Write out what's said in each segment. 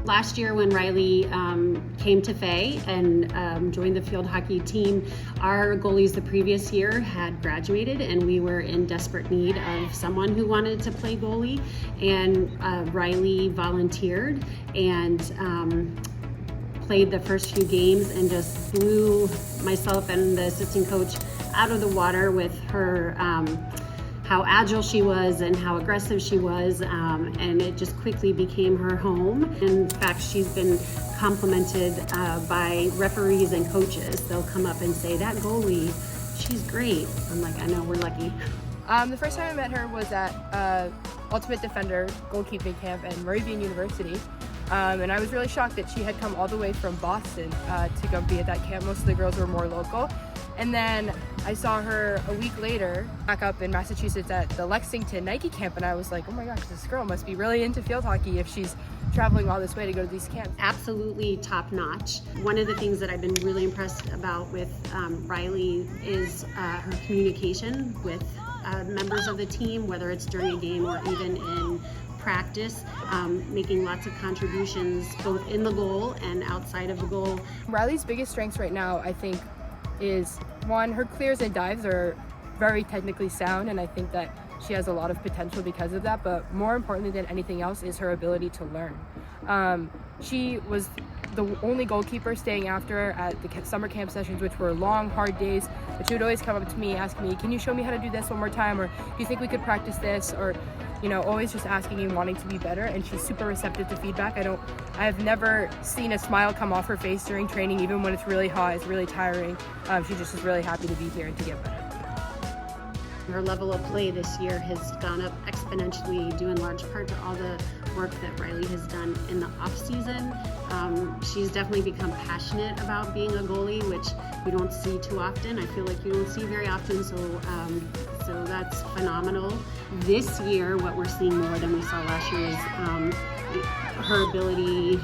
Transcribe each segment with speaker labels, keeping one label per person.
Speaker 1: Last year when Riley came to Fay and joined the field hockey team, our goalies the previous year had graduated and we were in desperate need of someone who wanted to play goalie, and Riley volunteered and played the first few games and just blew myself and the assistant coach out of the water with her how agile she was and how aggressive she was, and it just quickly became her home. In fact, she's been complimented by referees and coaches. They'll come up and say, "That goalie, she's great." I'm like, I know, we're lucky.
Speaker 2: The first time I met her was at Ultimate Defender goalkeeping camp at Moravian University. And I was really shocked that she had come all the way from Boston to go be at that camp. Most of the girls were more local. And then I saw her a week later back up in Massachusetts at the Lexington Nike camp, and I was like, oh my gosh, this girl must be really into field hockey if she's traveling all this way to go to these camps.
Speaker 1: Absolutely top notch. One of the things that I've been really impressed about with Riley is her communication with members of the team, whether it's during a game or even in practice, making lots of contributions both in the goal and outside of the goal.
Speaker 2: Riley's biggest strengths right now, I think, is one, her clears and dives are very technically sound, and I think that she has a lot of potential because of that, but more importantly than anything else is her ability to learn. She was the only goalkeeper staying after her at the summer camp sessions, which were long, hard days, but she would always come up to me, ask me, can you show me how to do this one more time, or do you think we could practice this, or always just asking and wanting to be better, and she's super receptive to feedback. I've never seen a smile come off her face during training, even when it's really hot, it's really tiring. She just is really happy to be here and to get better.
Speaker 1: Her level of play this year has gone up exponentially, due in large part to all the work that Riley has done in the off season. She's definitely become passionate about being a goalie, which we don't see too often. I feel like you don't see very often, so that's phenomenal. This year, what we're seeing more than we saw last year is her ability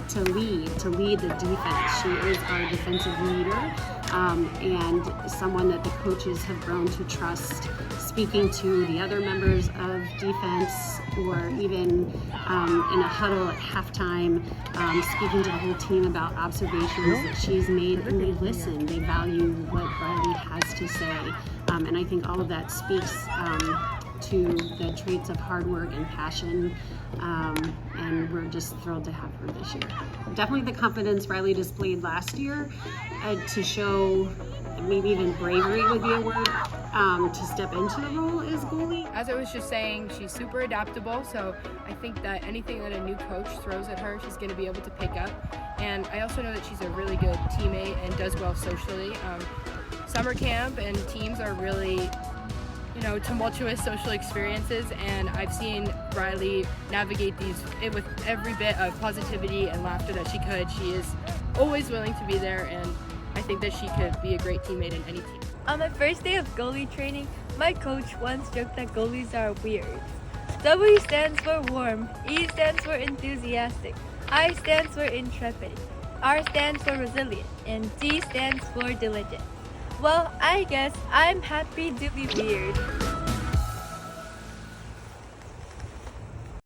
Speaker 1: to lead the defense. She is our defensive leader, and someone that the coaches have grown to trust, speaking to the other members of defense, or even in a huddle at halftime, speaking to the whole team about observations that she's made, and they listen, they value what Riley has to say, and I think all of that speaks to the traits of hard work and passion, and we're just thrilled to have her this year. Definitely the confidence Riley displayed last year to show, maybe even bravery would be a word, to step into the role as goalie.
Speaker 2: As I was just saying, she's super adaptable, so I think that anything that a new coach throws at her, she's going to be able to pick up. And I also know that she's a really good teammate and does well socially. Summer camp and teams are really tumultuous social experiences, and I've seen Riley navigate these with every bit of positivity and laughter that she could. She is always willing to be there, and I think that she could be a great teammate in any team.
Speaker 3: On my first day of goalie training, my coach once joked that goalies are weird. W stands for warm, E stands for enthusiastic, I stands for intrepid, R stands for resilient, and D stands for diligent. Well, I guess I'm happy to be weird.